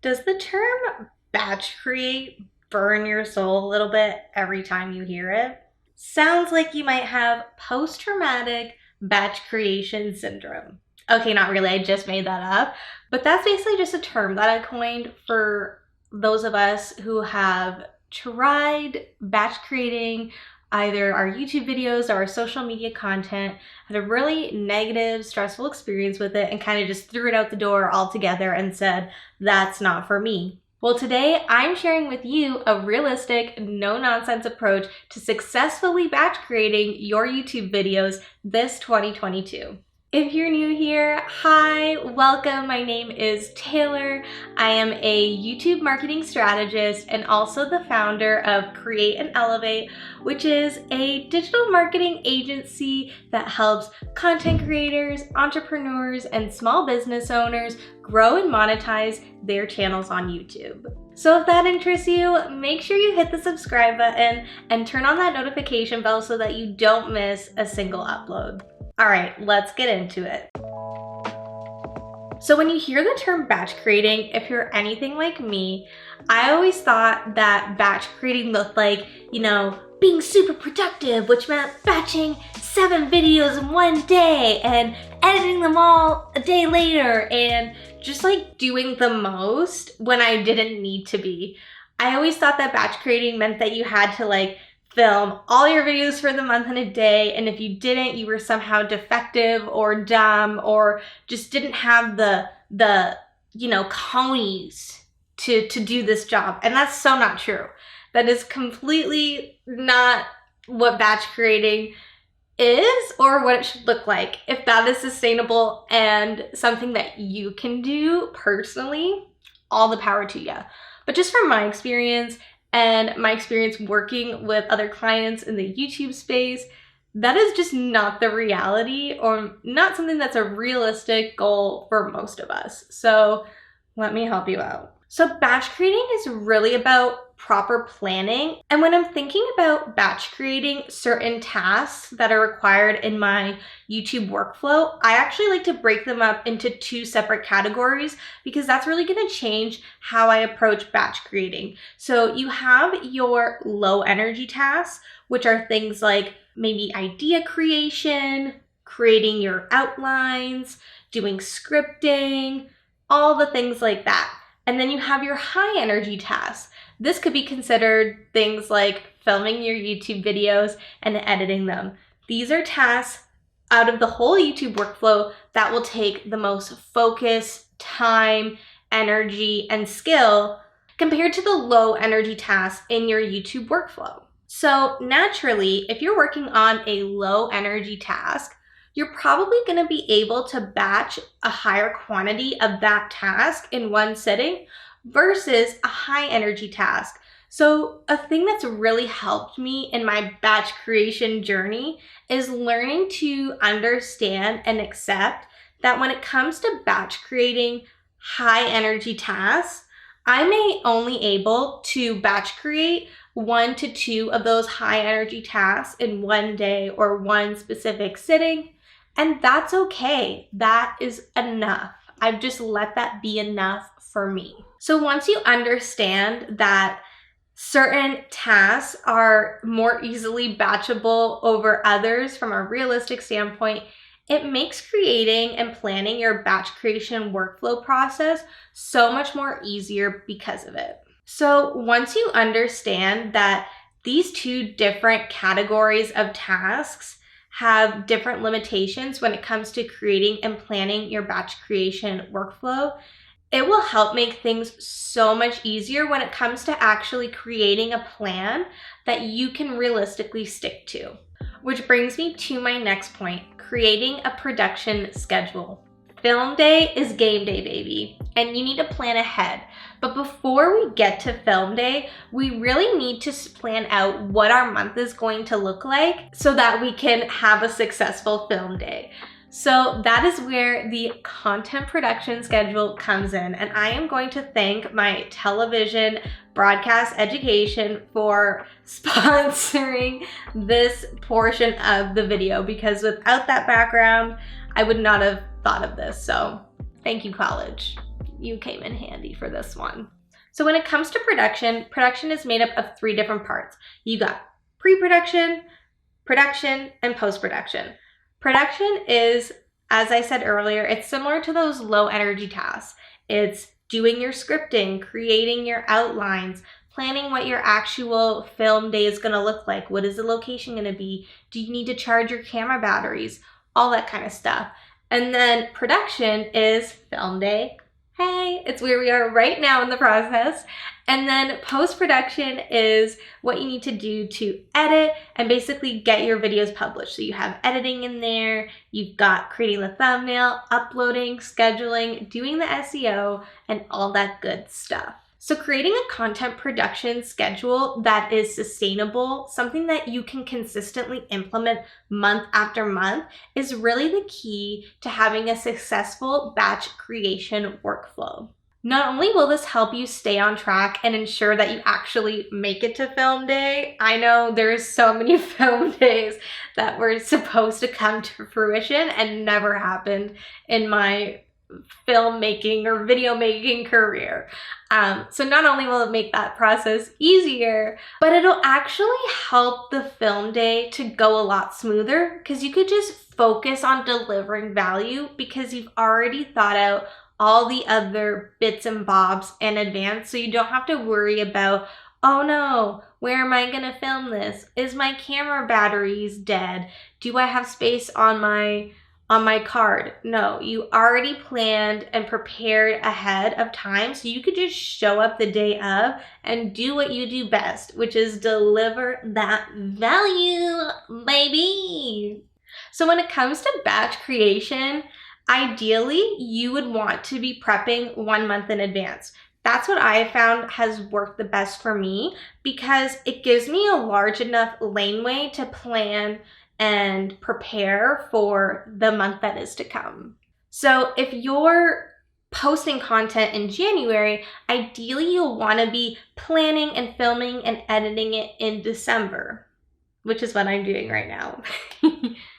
Does the term batch create burn your soul a little bit every time you hear it? Sounds like you might have post-traumatic batch creation syndrome. Okay, not really, I just made that up. But that's basically just a term that I coined for those of us who have tried batch creating either our YouTube videos or our social media content, had a really negative, stressful experience with it, and kind of just threw it out the door altogether and said, that's not for me. Well, today I'm sharing with you a realistic, no-nonsense approach to successfully batch creating your YouTube videos this 2022. If you're new here, hi, welcome. My name is Taylor. I am a YouTube marketing strategist and also the founder of Create and Elevate, which is a digital marketing agency that helps content creators, entrepreneurs, and small business owners grow and monetize their channels on YouTube. So if that interests you, make sure you hit the subscribe button and turn on that notification bell so that you don't miss a single upload. All right, let's get into it. So when you hear the term batch creating, if you're anything like me, I always thought that batch creating looked like, being super productive, which meant batching 7 videos in one day and editing them all a day later and just like doing the most when I didn't need to be. I always thought that batch creating meant that you had to film all your videos for the month in a day, and if you didn't, you were somehow defective or dumb or just didn't have the cojones to do this job. And that's so not true. That is completely not what batch creating is or what it should look like. If that is sustainable and something that you can do personally, all the power to you. But just from my experience and my experience working with other clients in the YouTube space, that is just not the reality or not something that's a realistic goal for most of us. So let me help you out. So batch creating is really about proper planning. And when I'm thinking about batch creating certain tasks that are required in my YouTube workflow, I actually like to break them up into 2 separate categories because that's really going to change how I approach batch creating. So you have your low energy tasks, which are things like maybe idea creation, creating your outlines, doing scripting, all the things like that. And then you have your high energy tasks. This could be considered things like filming your YouTube videos and editing them. These are tasks out of the whole YouTube workflow that will take the most focus, time, energy, and skill compared to the low energy tasks in your YouTube workflow. So naturally, if you're working on a low energy task, you're probably going to be able to batch a higher quantity of that task in one sitting versus a high energy task. So a thing that's really helped me in my batch creation journey is learning to understand and accept that when it comes to batch creating high energy tasks, I'm only able to batch create 1 to 2 of those high energy tasks in one day or one specific sitting. And that's okay. That is enough. I've just let that be enough for me. So once you understand that certain tasks are more easily batchable over others from a realistic standpoint, it makes creating and planning your batch creation workflow process so much more easier because of it. So once you understand that these 2 different categories of tasks have different limitations when it comes to creating and planning your batch creation workflow, it will help make things so much easier when it comes to actually creating a plan that you can realistically stick to. Which brings me to my next point, creating a production schedule. Film day is game day, baby, and you need to plan ahead. But before we get to film day, we really need to plan out what our month is going to look like so that we can have a successful film day. So that is where the content production schedule comes in. And I am going to thank my television broadcast education for sponsoring this portion of the video, because without that background, I would not have thought of this. So thank you, college. you came in handy for this one. So when it comes to production, production is made up of 3 different parts. You got pre-production, production, and post-production. Production is, as I said earlier, it's similar to those low energy tasks. It's doing your scripting, creating your outlines, planning what your actual film day is gonna look like. What is the location gonna be? Do you need to charge your camera batteries? All that kind of stuff. And then production is film day. Hey, it's where we are right now in the process. And then post-production is what you need to do to edit and basically get your videos published. So you have editing in there, you've got creating the thumbnail, uploading, scheduling, doing the SEO, and all that good stuff. So creating a content production schedule that is sustainable, something that you can consistently implement month after month, is really the key to having a successful batch creation workflow. Not only will this help you stay on track and ensure that you actually make it to film day. I know there's so many film days that were supposed to come to fruition and never happened in my filmmaking or video making career. So not only will it make that process easier, but it'll actually help the film day to go a lot smoother because you could just focus on delivering value because you've already thought out all the other bits and bobs in advance. So you don't have to worry about, oh no, where am I gonna film this? Is my camera batteries dead? Do I have space on my card? No, you already planned and prepared ahead of time, so you could just show up the day of and do what you do best, which is deliver that value, baby. So when it comes to batch creation, ideally, you would want to be prepping 1 month in advance. That's what I found has worked the best for me because it gives me a large enough laneway to plan and prepare for the month that is to come. So if you're posting content in January, ideally you'll want to be planning and filming and editing it in December, which is what I'm doing right now.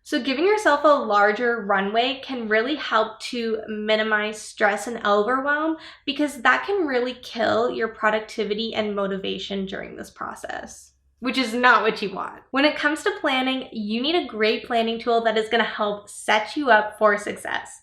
So giving yourself a larger runway can really help to minimize stress and overwhelm because that can really kill your productivity and motivation during this process, which is not what you want. When it comes to planning, you need a great planning tool that is gonna help set you up for success.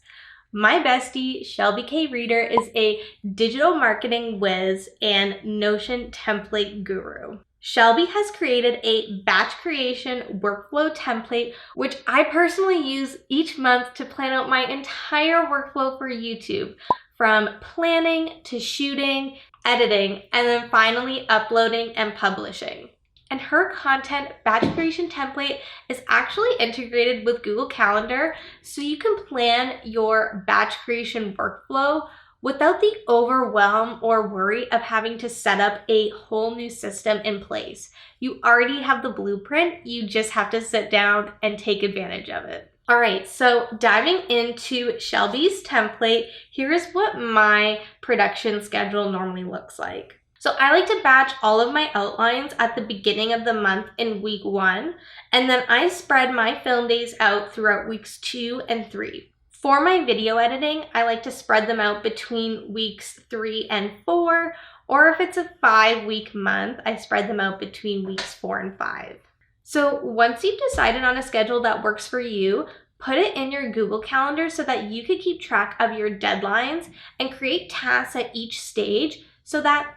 My bestie, Shelby K. Reeder, is a digital marketing whiz and Notion template guru. Shelby has created a batch creation workflow template, which I personally use each month to plan out my entire workflow for YouTube, from planning to shooting, editing, and then finally uploading and publishing. And her content batch creation template is actually integrated with Google Calendar, so you can plan your batch creation workflow without the overwhelm or worry of having to set up a whole new system in place. You already have the blueprint, you just have to sit down and take advantage of it. All right, so diving into Shelby's template, here's what my production schedule normally looks like. So I like to batch all of my outlines at the beginning of the month in week 1, and then I spread my film days out throughout weeks 2 and 3. For my video editing, I like to spread them out between weeks 3 and 4, or if it's a 5-week month, I spread them out between weeks 4 and 5. So once you've decided on a schedule that works for you, put it in your Google Calendar so that you can keep track of your deadlines and create tasks at each stage so that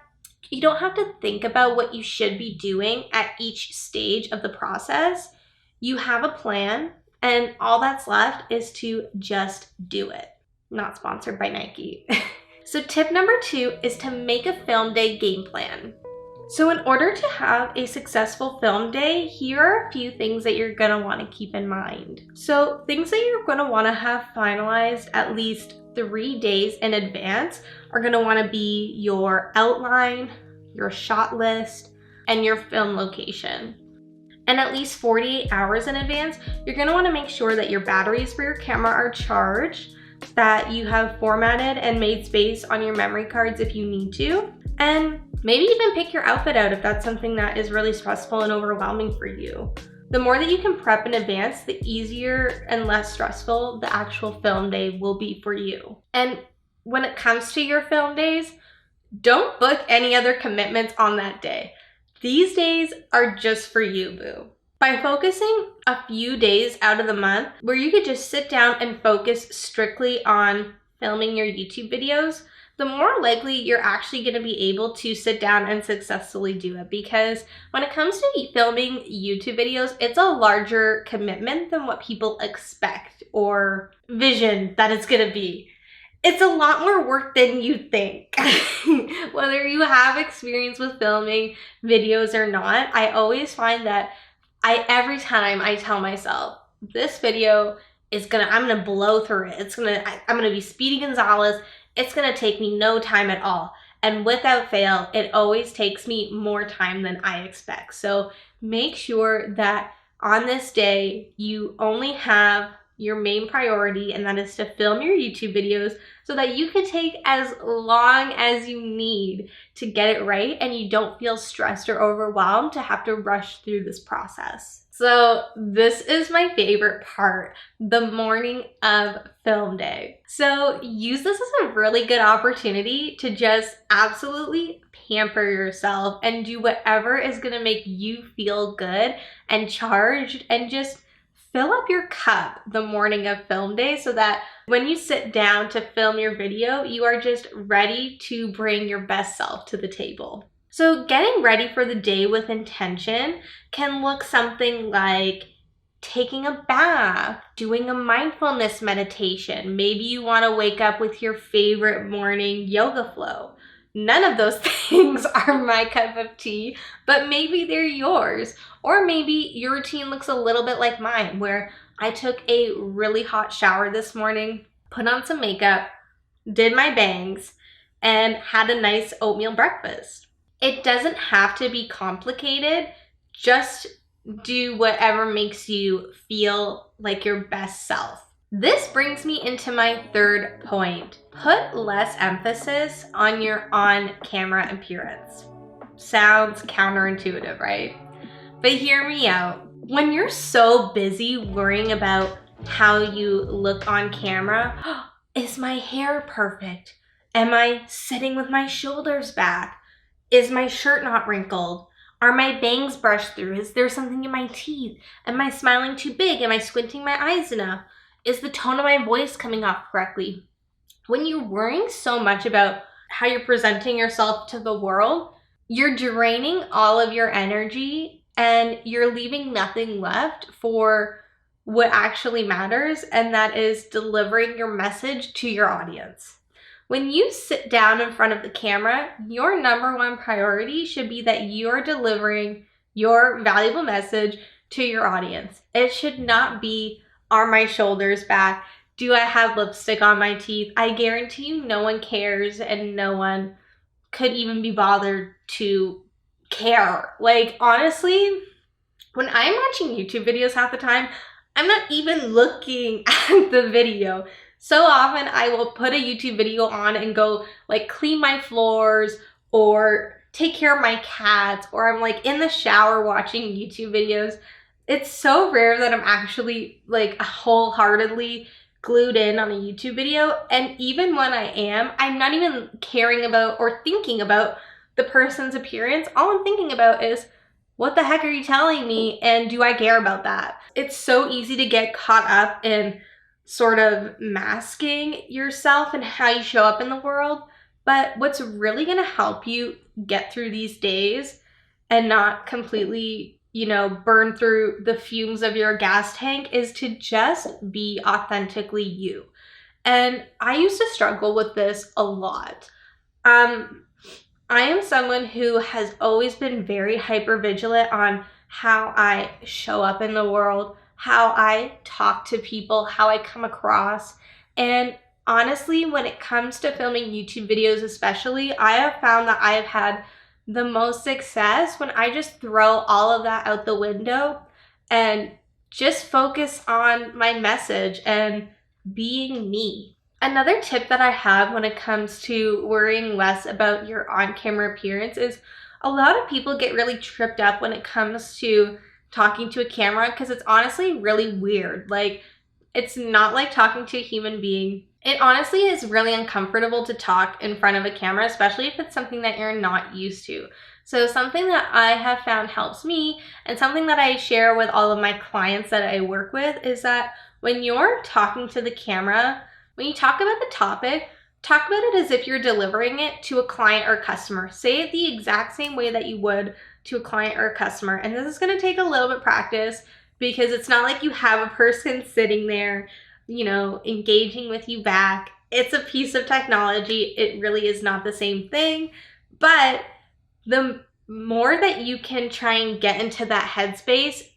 you don't have to think about what you should be doing at each stage of the process. You have a plan, and all that's left is to just do it. Not sponsored by Nike. So tip number 2 is to make a film day game plan. So in order to have a successful film day, here are a few things that you're gonna wanna keep in mind. So things that you're gonna wanna have finalized at least 3 days in advance are gonna wanna be your outline, your shot list, and your film location. And at least 48 hours in advance, you're gonna wanna make sure that your batteries for your camera are charged, that you have formatted and made space on your memory cards if you need to, and maybe even pick your outfit out if that's something that is really stressful and overwhelming for you. The more that you can prep in advance, the easier and less stressful the actual film day will be for you. And when it comes to your film days, don't book any other commitments on that day. These days are just for you, boo. By focusing a few days out of the month where you could just sit down and focus strictly on filming your YouTube videos, the more likely you're actually going to be able to sit down and successfully do it. Because when it comes to filming YouTube videos, it's a larger commitment than what people expect or vision that it's going to be. It's a lot more work than you think. Whether you have experience with filming videos or not, I always find that every time I tell myself, this video is I'm gonna blow through it. I'm gonna be Speedy Gonzalez. It's gonna take me no time at all. And without fail, it always takes me more time than I expect. So make sure that on this day, you only have your main priority, and that is to film your YouTube videos so that you can take as long as you need to get it right and you don't feel stressed or overwhelmed to have to rush through this process. So this is my favorite part, the morning of film day. So use this as a really good opportunity to just absolutely pamper yourself and do whatever is gonna make you feel good and charged, and just fill up your cup the morning of film day so that when you sit down to film your video, you are just ready to bring your best self to the table. So getting ready for the day with intention can look something like taking a bath, doing a mindfulness meditation. Maybe you want to wake up with your favorite morning yoga flow. None of those things are my cup of tea, but maybe they're yours. Or maybe your routine looks a little bit like mine, where I took a really hot shower this morning, put on some makeup, did my bangs, and had a nice oatmeal breakfast. It doesn't have to be complicated. Just do whatever makes you feel like your best self. This brings me into my third point. Put less emphasis on your on-camera appearance. Sounds counterintuitive, right? But hear me out. When you're so busy worrying about how you look on camera, is my hair perfect? Am I sitting with my shoulders back? Is my shirt not wrinkled? Are my bangs brushed through? Is there something in my teeth? Am I smiling too big? Am I squinting my eyes enough? Is the tone of my voice coming off correctly? When you're worrying so much about how you're presenting yourself to the world, you're draining all of your energy and you're leaving nothing left for what actually matters, and that is delivering your message to your audience. When you sit down in front of the camera, your number one priority should be that you're delivering your valuable message to your audience. It should not be, are my shoulders back? Do I have lipstick on my teeth? I guarantee you no one cares, and no one could even be bothered to care. Like, honestly, when I'm watching YouTube videos half the time, I'm not even looking at the video. So often I will put a YouTube video on and go like clean my floors or take care of my cats, or I'm like in the shower watching YouTube videos. It's so rare that I'm actually like wholeheartedly glued in on a YouTube video. And even when I am, I'm not even caring about or thinking about the person's appearance. All I'm thinking about is, what the heck are you telling me? And do I care about that? It's so easy to get caught up in sort of masking yourself and how you show up in the world. But what's really going to help you get through these days and not completely, burn through the fumes of your gas tank is to just be authentically you. And I used to struggle with this a lot. I am someone who has always been very hypervigilant on how I show up in the world, how I talk to people, how I come across. And honestly, when it comes to filming YouTube videos especially, I have found that I have had the most success when I just throw all of that out the window and just focus on my message and being me. Another tip that I have when it comes to worrying less about your on-camera appearance is a lot of people get really tripped up when it comes to talking to a camera because it's honestly really weird. Like, it's not like talking to a human being. It honestly is really uncomfortable to talk in front of a camera, especially if it's something that you're not used to. So something that I have found helps me, and something that I share with all of my clients that I work with, is that when you're talking to the camera, when you talk about the topic, talk about it as if you're delivering it to a client or customer. Say it the exact same way that you would to a client or a customer. And this is going to take a little bit of practice, because it's not like you have a person sitting there, engaging with you back. It's a piece of technology. It really is not the same thing. But the more that you can try and get into that headspace,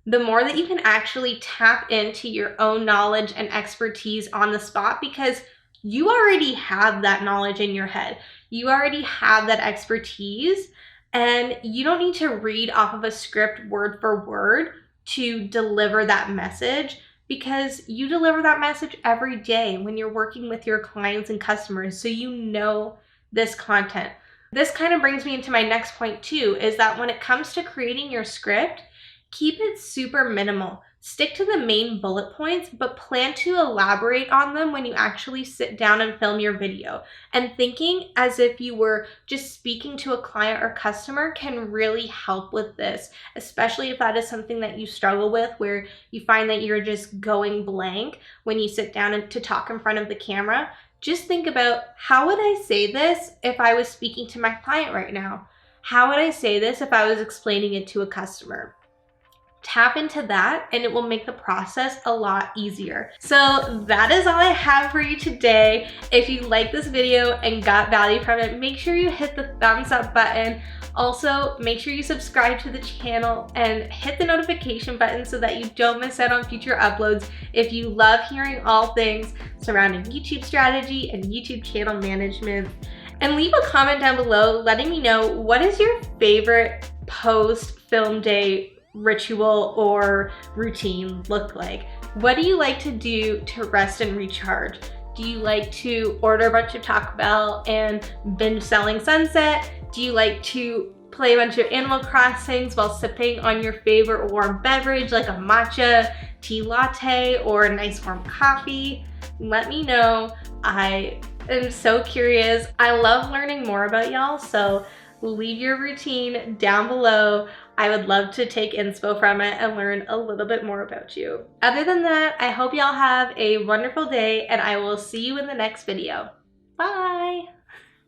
the more that you can actually tap into your own knowledge and expertise on the spot, because you already have that knowledge in your head. You already have that expertise, and you don't need to read off of a script word for word to deliver that message, because you deliver that message every day when you're working with your clients and customers. So you know this content. This kind of brings me into my next point too, is that when it comes to creating your script, keep it super minimal. Stick to the main bullet points, but plan to elaborate on them when you actually sit down and film your video. And thinking as if you were just speaking to a client or customer can really help with this, especially if that is something that you struggle with, where you find that you're just going blank when you sit down and to talk in front of the camera. Just think about, how would I say this if I was speaking to my client right now? How would I say this if I was explaining it to a customer? Tap into that, and it will make the process a lot easier. So that is all I have for you today. If you like this video and got value from it, make sure you hit the thumbs up button. Also, make sure you subscribe to the channel and hit the notification button so that you don't miss out on future uploads if you love hearing all things surrounding YouTube strategy and YouTube channel management. And leave a comment down below letting me know, what is your favorite post-film day ritual or routine look like? What do you like to do to rest and recharge? Do you like to order a bunch of Taco Bell and binge Selling Sunset? Do you like to play a bunch of Animal Crossings while sipping on your favorite warm beverage like a matcha tea latte or a nice warm coffee? Let me know. I am so curious. I love learning more about y'all, so leave your routine down below. I would love to take inspo from it and learn a little bit more about you. Other than that, I hope y'all have a wonderful day, and I will see you in the next video. Bye!